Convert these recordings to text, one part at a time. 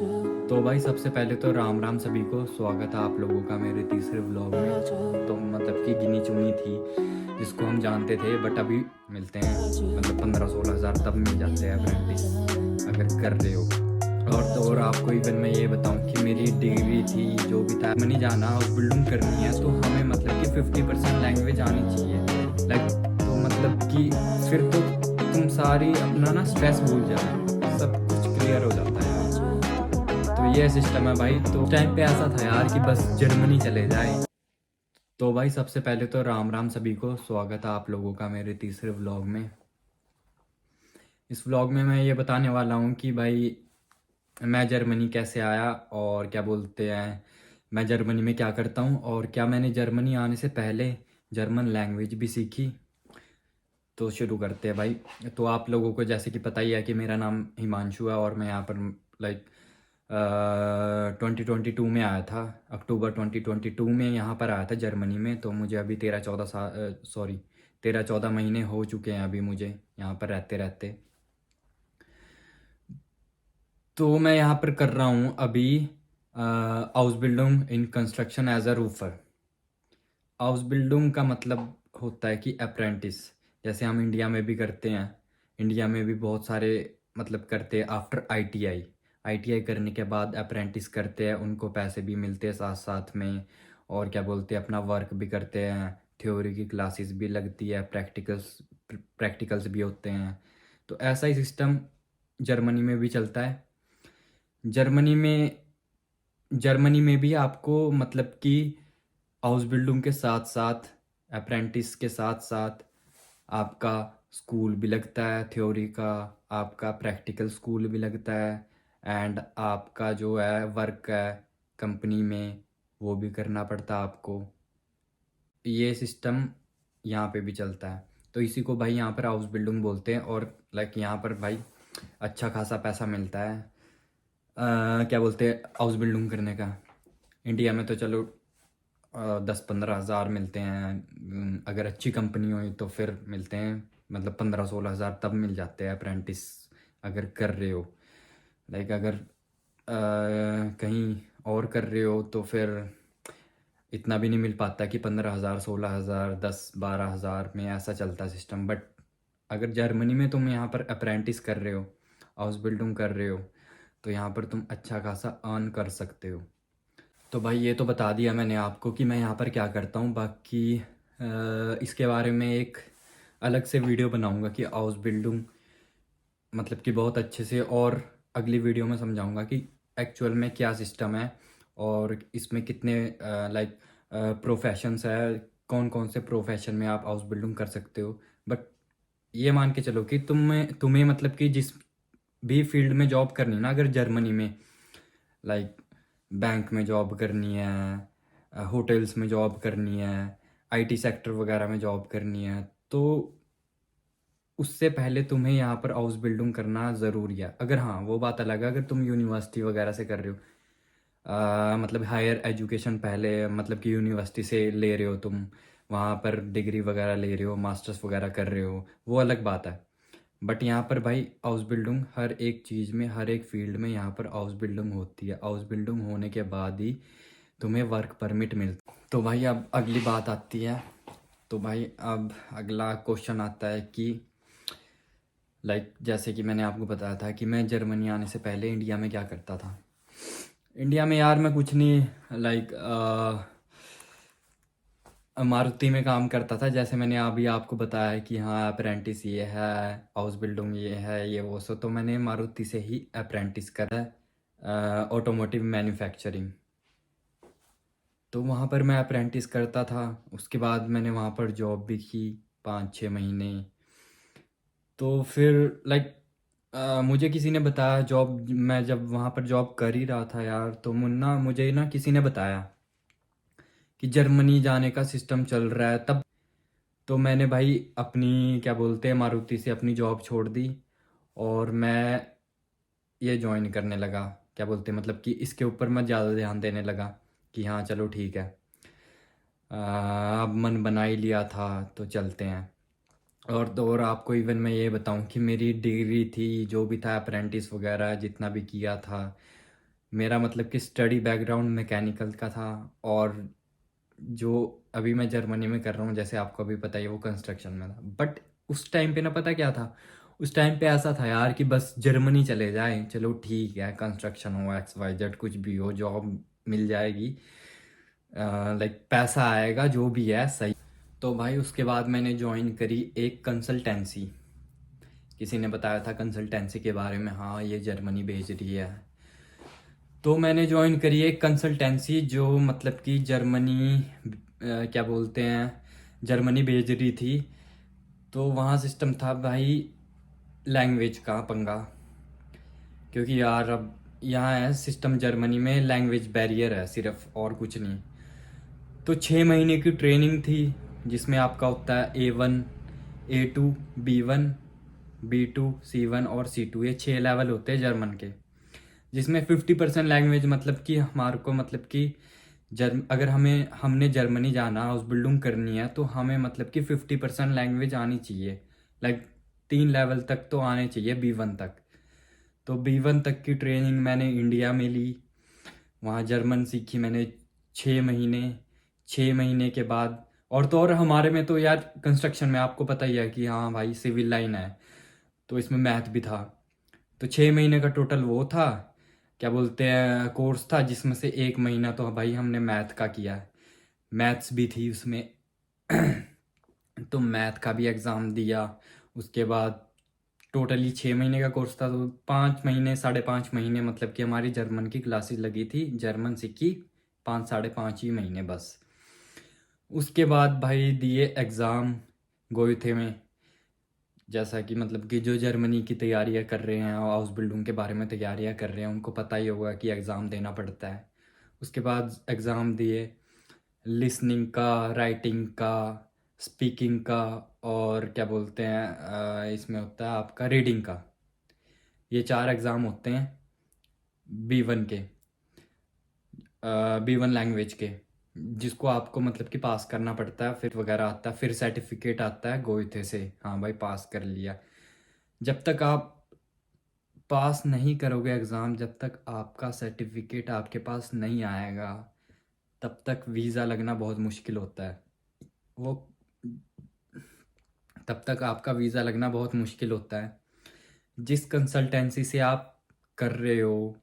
तो भाई सबसे पहले तो राम राम सभी को, स्वागत है आप लोगों का मेरे तीसरे व्लॉग में। तो मतलब कि गिनी चुनी थी जिसको हम जानते थे, बट अभी मिलते हैं मतलब 15-16 हज़ार तब मिल जाते हैं अप्रेंटिस अगर कर रहे हो। और आपको इवन मैं ये बताऊं कि मेरी डिग्री थी जो भी था, मनी जाना हाउस बिल्डिंग करनी है तो हमें मतलब कि 50% लैंग्वेज आनी चाहिए। लाइक तो मतलब कि फिर तो तुम सारी अपना ना स्ट्रेस भूल जाना, सब कुछ क्लियर हो जाता है। तो ये सिस्टम है भाई। तो टाइम पे ऐसा था यार कि बस जर्मनी चले जाए। तो भाई सबसे पहले तो राम राम सभी को, स्वागत है आप लोगों का मेरे तीसरे व्लॉग में। इस व्लॉग में मैं ये बताने वाला हूँ कि भाई मैं जर्मनी कैसे आया और क्या बोलते हैं, मैं जर्मनी में क्या करता हूँ और क्या मैंने जर्मनी आने से पहले जर्मन लैंग्वेज भी सीखी। तो शुरू करते हैं भाई। तो आप लोगों को जैसे कि पता ही है कि मेरा नाम हिमांशु है और मैं यहाँ पर लाइक 2022 में आया था। अक्टूबर 2022 में यहाँ पर आया था जर्मनी में। तो मुझे अभी 13-14 महीने हो चुके हैं अभी मुझे यहाँ पर रहते रहते। तो मैं यहाँ पर कर रहा हूँ अभी house building in construction as a roofer. House building का मतलब होता है कि अप्रेंटिस, जैसे हम इंडिया में भी करते हैं। इंडिया में भी बहुत सारे मतलब करते हैं आफ्टर आईटीआई। आईटीआई करने के बाद अप्रेंटिस करते हैं, उनको पैसे भी मिलते हैं साथ साथ में। और क्या बोलते हैं, अपना वर्क भी करते हैं, थ्योरी की क्लासेस भी लगती है, प्रैक्टिकल्स भी होते हैं। तो ऐसा ही सिस्टम जर्मनी में भी चलता है। जर्मनी में जर्मनी में भी आपको मतलब कि हाउस बिल्डिंग के साथ साथ, अप्रेंटिस के साथ साथ आपका स्कूल भी लगता है थ्योरी का, आपका प्रैक्टिकल स्कूल भी लगता है। एंड आपका जो है वर्क है कंपनी में, वो भी करना पड़ता है आपको। ये सिस्टम यहाँ पे भी चलता है। तो इसी को भाई यहाँ पर हाउस बिल्डिंग बोलते हैं। और लाइक यहाँ पर भाई अच्छा खासा पैसा मिलता है। क्या बोलते हैं, हाउस बिल्डिंग करने का। इंडिया में तो चलो 10-15 हज़ार मिलते हैं। अगर अच्छी कंपनी हुई तो फिर मिलते हैं मतलब 15-16 हज़ार तब मिल जाते हैं अप्रेंटिस अगर कर रहे हो। लाइक अगर कहीं और कर रहे हो तो फिर इतना भी नहीं मिल पाता कि 15 हज़ार, 16 हज़ार, 10-12 हज़ार में ऐसा चलता सिस्टम। बट अगर जर्मनी में तुम यहाँ पर अप्रेंटिस कर रहे हो, हाउस बिल्डिंग कर रहे हो, तो यहाँ पर तुम अच्छा खासा अर्न कर सकते हो। तो भाई ये तो बता दिया मैंने आपको कि मैं यहाँ पर क्या करता हूँ। बाकी इसके बारे में एक अलग से वीडियो बनाऊँगा कि हाउस बिल्डिंग मतलब कि बहुत अच्छे से, और अगली वीडियो में समझाऊँगा कि एक्चुअल में क्या सिस्टम है और इसमें कितने लाइक प्रोफेशंस है, कौन कौन से प्रोफेशन में आप हाउस बिल्डिंग कर सकते हो। बट ये मान के चलो कि तुम्हें तुम्हें मतलब कि जिस भी फील्ड में जॉब करनी है ना, अगर जर्मनी में लाइक बैंक में जॉब करनी है, होटल्स में जॉब करनी है, आईटी सेक्टर वगैरह में जॉब करनी है, तो उससे पहले तुम्हें यहाँ पर हाउस बिल्डिंग करना ज़रूरी है। अगर हाँ, वो बात अलग है अगर तुम यूनिवर्सिटी वगैरह से कर रहे हो, मतलब हायर एजुकेशन पहले मतलब कि यूनिवर्सिटी से ले रहे हो तुम, वहाँ पर डिग्री वगैरह ले रहे हो, मास्टर्स वगैरह कर रहे हो, वो अलग बात है। बट यहाँ पर भाई हाउस बिल्डिंग हर एक चीज़ में, हर एक फील्ड में यहाँ पर हाउस बिल्डिंग होती है। हाउस बिल्डिंग होने के बाद ही तुम्हें वर्क परमिट मिलता है। तो भाई अब अगली बात आती है। तो भाई अब अगला क्वेश्चन आता है कि लाइक जैसे कि मैंने आपको बताया था कि मैं जर्मनी आने से पहले इंडिया में क्या करता था। इंडिया में यार मैं कुछ नहीं, लाइक मारुति में काम करता था। जैसे मैंने अभी आपको बताया कि हाँ अप्रेंटिस ये है, हाउस बिल्डिंग ये है, ये वो सो, तो मैंने मारुति से ही अप्रेंटिस करा है ऑटोमोटिव मैन्युफैक्चरिंग। तो वहाँ पर मैं अप्रेंटिस करता था। उसके बाद मैंने वहाँ पर जॉब भी की 5-6 महीने। तो फिर लाइक मुझे किसी ने बताया, जॉब मैं जब वहाँ पर जॉब कर ही रहा था यार, तो मुन्ना मुझे ना किसी ने बताया कि जर्मनी जाने का सिस्टम चल रहा है तब। तो मैंने भाई अपनी क्या बोलते हैं मारुति से अपनी जॉब छोड़ दी और मैं ये ज्वाइन करने लगा, क्या बोलते हैं मतलब कि इसके ऊपर मैं ज़्यादा ध्यान देने लगा कि हाँ चलो ठीक है, अब मन बना ही लिया था तो चलते हैं। और आपको इवन मैं ये बताऊं कि मेरी डिग्री थी जो भी था, अप्रेंटिस वगैरह जितना भी किया था, मेरा मतलब कि स्टडी बैकग्राउंड मैकेनिकल का था, और जो अभी मैं जर्मनी में कर रहा हूँ, जैसे आपको अभी पता ही है, वो कंस्ट्रक्शन में था। बट उस टाइम पे ना, पता क्या था, उस टाइम पे ऐसा था यार कि बस जर्मनी चले जाएं, चलो ठीक है, कंस्ट्रक्शन हो, एक्स वाई जेड कुछ भी हो, जॉब मिल जाएगी, लाइक पैसा आएगा, जो भी है सही। तो भाई उसके बाद मैंने ज्वाइन करी एक कंसल्टेंसी। किसी ने बताया था कंसल्टेंसी के बारे में, हाँ ये जर्मनी भेज रही है। तो मैंने ज्वाइन करी एक कंसल्टेंसी जो मतलब कि जर्मनी क्या बोलते हैं, जर्मनी भेज रही थी। तो वहाँ सिस्टम था भाई, लैंग्वेज का पंगा, क्योंकि यार अब यहाँ है सिस्टम, जर्मनी में लैंग्वेज बैरियर है सिर्फ, और कुछ नहीं। तो 6 महीने की ट्रेनिंग थी, जिसमें आपका होता है A1, A2, B1, B2, C1 और C2, ये 6 लेवल होते हैं जर्मन के। जिसमें 50% लैंग्वेज, मतलब कि हमारे को, मतलब कि अगर हमने जर्मनी जाना, हाउस बिल्डिंग करनी है, तो हमें मतलब कि 50% लैंग्वेज आनी चाहिए। लाइक 3 लेवल तक तो आने चाहिए, B1 तक। तो B1 तक की ट्रेनिंग मैंने इंडिया में ली, वहाँ जर्मन सीखी मैंने 6 महीने। 6 महीने के बाद, और तो और हमारे में तो यार कंस्ट्रक्शन में आपको पता ही है कि हाँ भाई सिविल लाइन है, तो इसमें मैथ भी था। तो 6 महीने का टोटल वो था, क्या बोलते हैं, कोर्स था, जिसमें से 1 महीना तो भाई हमने मैथ का किया है, मैथ्स भी थी उसमें। तो मैथ का भी एग्ज़ाम दिया। उसके बाद टोटली 6 महीने का कोर्स था, तो 5 महीने, 5.5 महीने मतलब कि हमारी जर्मन की क्लासेस लगी थी, जर्मन सीखी 5, 5.5 ही महीने बस। उसके बाद भाई दिए एग्ज़ाम गोइथे में। जैसा कि मतलब कि जो जर्मनी की तैयारियां कर रहे हैं, हाउस बिल्डिंग के बारे में तैयारियां कर रहे हैं, उनको पता ही होगा कि एग्ज़ाम देना पड़ता है। उसके बाद एग्ज़ाम दिए, लिसनिंग का, राइटिंग का, स्पीकिंग का, और क्या बोलते हैं, इसमें होता है आपका रीडिंग का। ये 4 एग्ज़ाम होते हैं B1 के, B1 लैंग्वेज के, जिसको आपको मतलब कि पास करना पड़ता है, फिर वगैरह आता है, फिर सर्टिफिकेट आता है गोइथे से, हाँ भाई पास कर लिया। जब तक आप पास नहीं करोगे एग्ज़ाम, जब तक आपका सर्टिफिकेट आपके पास नहीं आएगा, तब तक वीज़ा लगना बहुत मुश्किल होता है। वो तब तक आपका वीज़ा लगना बहुत मुश्किल होता है। जिस कंसल्टेंसी से आप कर रहे हो,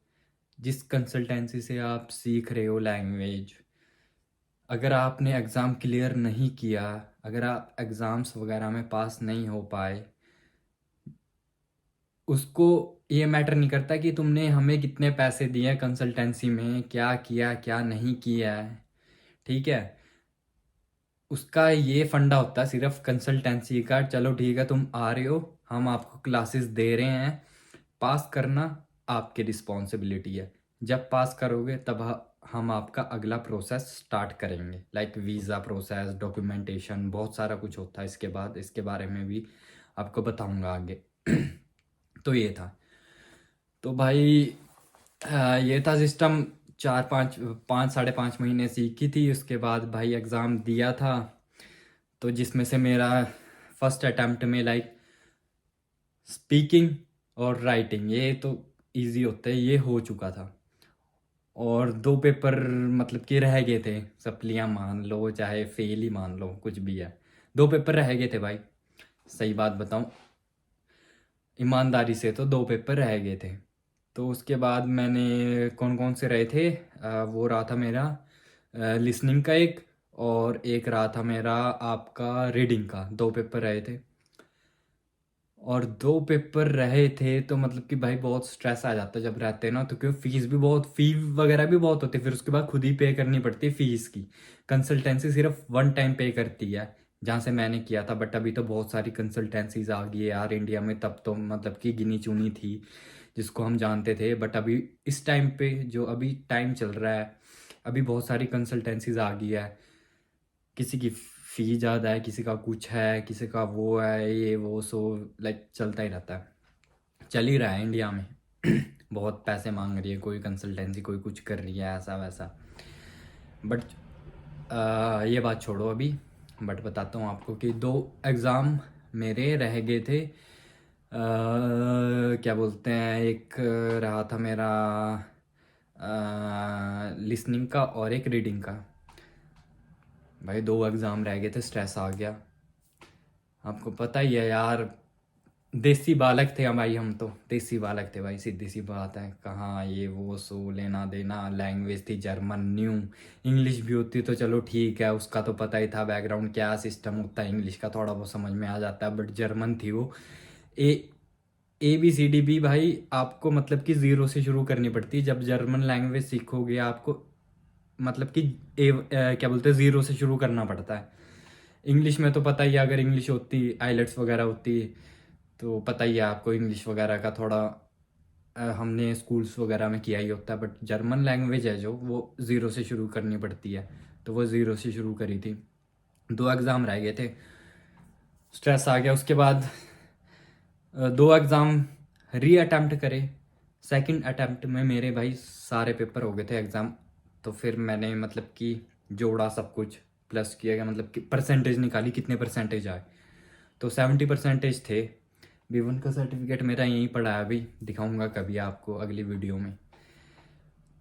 जिस कंसल्टेंसी से आप सीख रहे हो लैंग्वेज, अगर आपने एग्ज़ाम क्लियर नहीं किया, अगर आप एग्ज़ाम्स वगैरह में पास नहीं हो पाए, उसको ये मैटर नहीं करता कि तुमने हमें कितने पैसे दिए कंसल्टेंसी में, क्या किया क्या नहीं किया है, ठीक है। उसका ये फंडा होता है सिर्फ कंसल्टेंसी का, चलो ठीक है तुम आ रहे हो, हम आपको क्लासेस दे रहे हैं, पास करना आपकी रिस्पॉन्सिबिलिटी है। जब पास करोगे तब हम आपका अगला प्रोसेस स्टार्ट करेंगे, लाइक वीज़ा प्रोसेस, डॉक्यूमेंटेशन, बहुत सारा कुछ होता है इसके बाद, इसके बारे में भी आपको बताऊंगा आगे। तो ये था। तो भाई ये था सिस्टम। 5 5 5 5.5 महीने सीखी थी, उसके बाद भाई एग्ज़ाम दिया था। तो जिसमें से मेरा फर्स्ट अटेम्प्ट में लाइक स्पीकिंग और राइटिंग, ये तो इजी होता है, ये हो चुका था। और 2 पेपर मतलब कि रह गए थे, सप्लियां मान लो चाहे फेल ही मान लो, कुछ भी है, 2 पेपर रह गए थे भाई। सही बात बताऊं, ईमानदारी से तो 2 पेपर रह गए थे। तो उसके बाद मैंने कौन कौन से रहे थे, वो रहा था मेरा लिसनिंग का एक, और एक रहा था मेरा आपका रीडिंग का, 2 पेपर रहे थे। और 2 पेपर रहे थे, तो मतलब कि भाई बहुत स्ट्रेस आ जाता है जब रहते हैं ना, तो क्योंकि फी वगैरह भी बहुत होती है, फिर उसके बाद खुद ही पे करनी पड़ती है फीस की। कंसल्टेंसी सिर्फ 1 टाइम पे करती है, जहाँ से मैंने किया था। बट अभी तो बहुत सारी कंसल्टेंसीज आ गई है यार इंडिया में, तब तो मतलब कि गिनी चुनी थी जिसको हम जानते थे। बट अभी इस टाइम पे जो अभी टाइम चल रहा है, अभी बहुत सारी कंसल्टेंसीज आ गई है। किसी की फ़ी ज़्यादा है, किसी का कुछ है, किसी का वो है, ये वो, सो लाइक चलता ही रहता है, चल ही रहा है इंडिया में। बहुत पैसे मांग रही है कोई कंसल्टेंसी, कोई कुछ कर रही है, ऐसा वैसा। बट ये बात छोड़ो अभी। बट बताता हूँ आपको कि 2 एग्ज़ाम मेरे रह गए थे। क्या बोलते हैं, एक रहा था मेरा लिसनिंग का और एक रीडिंग का। भाई 2 एग्ज़ाम रह गए थे, स्ट्रेस आ गया। आपको पता ही है यार, देसी बालक थे हम भाई, हम तो देसी बालक थे भाई, सीधी सी बात है। कहाँ ये वो सो लेना देना, लैंग्वेज थी जर्मन न्यू। इंग्लिश भी होती तो चलो ठीक है, उसका तो पता ही था बैकग्राउंड क्या सिस्टम होता है, इंग्लिश का थोड़ा बहुत समझ में आ जाता है, बट जर्मन थी वो। ए ABCD भी भाई आपको मतलब कि ज़ीरो से शुरू करनी पड़ती है। जब जर्मन लैंग्वेज सीखोगे आपको मतलब कि क्या बोलते हैं, ज़ीरो से शुरू करना पड़ता है। इंग्लिश में तो पता ही है, अगर इंग्लिश होती आइलेट्स वगैरह होती तो पता ही है आपको, इंग्लिश वगैरह का थोड़ा हमने स्कूल्स वगैरह में किया ही होता है। बट जर्मन लैंग्वेज है जो, वो ज़ीरो से शुरू करनी पड़ती है, तो वो ज़ीरो से शुरू करी थी। 2 एग्ज़ाम रह गए थे, स्ट्रेस आ गया। उसके बाद 2 एग्ज़ाम री अटैम्प्ट करे। सेकंड अटैम्प्ट में मेरे भाई सारे पेपर हो गए थे एग्ज़ाम। तो फिर मैंने मतलब कि जोड़ा सब कुछ, प्लस किया गया, मतलब कि परसेंटेज निकाली कितने परसेंटेज आए। तो 70% थे। B1 का सर्टिफिकेट मेरा यहीं पड़ा है, अभी दिखाऊंगा कभी आपको अगली वीडियो में।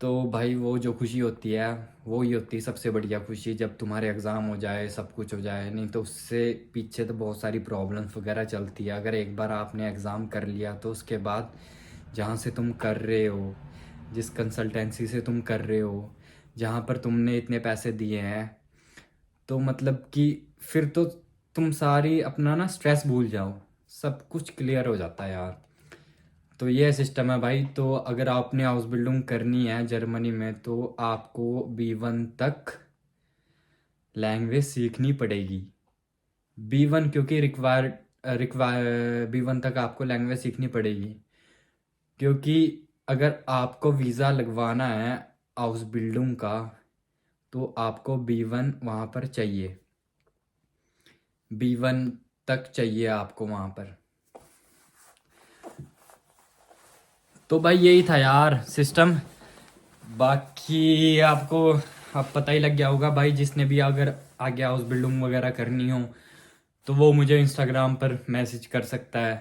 तो भाई वो जो खुशी होती है, वो ही होती है सबसे बढ़िया खुशी, जब तुम्हारे एग्ज़ाम हो जाए, सब कुछ हो जाए। नहीं तो उससे पीछे तो बहुत सारी प्रॉब्लम्स वगैरह चलती है। अगर एक बार आपने एग्ज़ाम कर लिया तो उसके बाद जहाँ से तुम कर रहे हो, जिस कंसल्टेंसी से तुम कर रहे हो, जहाँ पर तुमने इतने पैसे दिए हैं, तो मतलब कि फिर तो तुम सारी अपना ना स्ट्रेस भूल जाओ, सब कुछ क्लियर हो जाता है यार। तो ये सिस्टम है भाई। तो अगर आपने हाउस बिल्डिंग करनी है जर्मनी में, तो आपको B1 तक लैंग्वेज सीखनी पड़ेगी। B1 क्योंकि रिक्वायर B1 तक आपको लैंग्वेज सीखनी पड़ेगी, क्योंकि अगर आपको वीज़ा लगवाना है हाउस बिल्डिंग का, तो आपको B1 वहाँ पर चाहिए। B1 तक चाहिए आपको वहाँ पर। तो भाई यही था यार सिस्टम। बाकी आपको अब पता ही लग गया होगा भाई, जिसने भी अगर आगे हाउस बिल्डिंग वगैरह करनी हो तो वो मुझे इंस्टाग्राम पर मैसेज कर सकता है।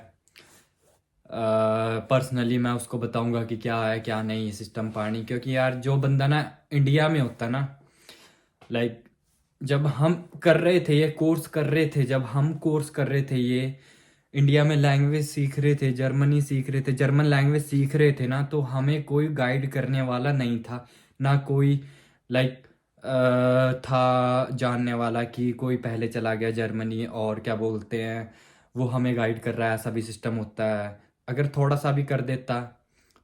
पर्सनली मैं उसको बताऊंगा कि क्या है क्या नहीं सिस्टम पानी। क्योंकि यार जो बंदा ना इंडिया में होता ना, लाइक जब हम कर रहे थे ये कोर्स कर रहे थे, जब हम कोर्स कर रहे थे ये इंडिया में लैंग्वेज सीख रहे थे, जर्मनी सीख रहे थे, जर्मन लैंग्वेज सीख रहे थे ना, तो हमें कोई गाइड करने वाला नहीं था। ना कोई लाइक था जानने वाला कि कोई पहले चला गया जर्मनी और क्या बोलते हैं, वो हमें गाइड कर रहा है, ऐसा भी सिस्टम होता है। अगर थोड़ा सा भी कर देता,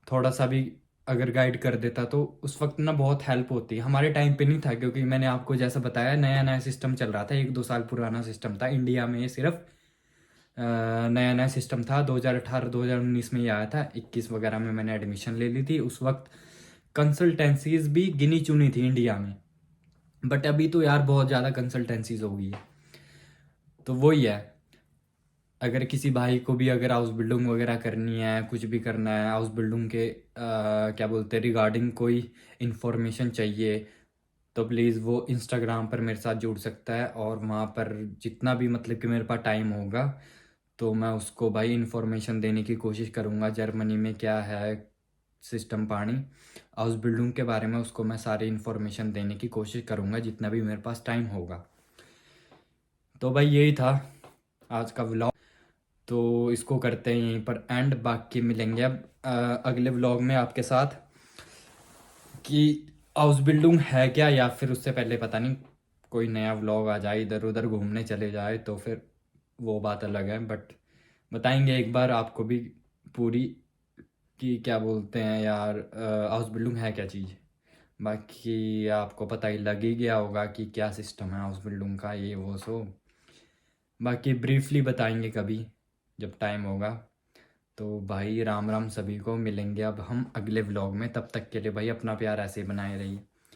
थोड़ा सा भी अगर गाइड कर देता, तो उस वक्त ना बहुत हेल्प होती। हमारे टाइम पे नहीं था, क्योंकि मैंने आपको जैसा बताया नया नया सिस्टम चल रहा था, 1-2 साल पुराना सिस्टम था इंडिया में। ये सिर्फ नया नया सिस्टम था, 2018-2019 में ही आया था। 21 वगैरह में मैंने एडमिशन ले ली थी। उस वक्त कंसल्टेंसीज भी गिनी चुनी थी इंडिया में, बट अभी तो यार बहुत ज़्यादा कंसल्टेंसीज हो गई है। तो वही है, अगर किसी भाई को भी अगर हाउस बिल्डिंग वगैरह करनी है, कुछ भी करना है हाउस बिल्डिंग के क्या बोलते हैं रिगार्डिंग कोई इन्फॉर्मेशन चाहिए, तो प्लीज़ वो इंस्टाग्राम पर मेरे साथ जुड़ सकता है। और वहाँ पर जितना भी मतलब कि मेरे पास टाइम होगा, तो मैं उसको भाई इन्फॉर्मेशन देने की कोशिश करूँगा। जर्मनी में क्या है सिस्टम पानी, हाउस बिल्डिंग के बारे में उसको मैं सारी इन्फॉर्मेशन देने की कोशिश करूँगा जितना भी मेरे पास टाइम होगा। तो भाई यही था आज का व्लॉग। तो इसको करते हैं यहीं पर एंड, बाकी मिलेंगे अब अगले व्लॉग में आपके साथ कि हाउस बिल्डिंग है क्या, या फिर उससे पहले पता नहीं कोई नया व्लॉग आ जाए, इधर उधर घूमने चले जाए, तो फिर वो बात अलग है। बट बताएंगे एक बार आपको भी पूरी कि क्या बोलते हैं यार हाउस बिल्डिंग है क्या चीज़। बाकी आपको पता ही लग ही गया होगा कि क्या सिस्टम है हाउस बिल्डिंग का, ये वो सो। बाकी ब्रीफली बताएंगे कभी जब टाइम होगा। तो भाई राम राम सभी को, मिलेंगे अब हम अगले व्लॉग में। तब तक के लिए भाई अपना प्यार ऐसे ही बनाए रहिए।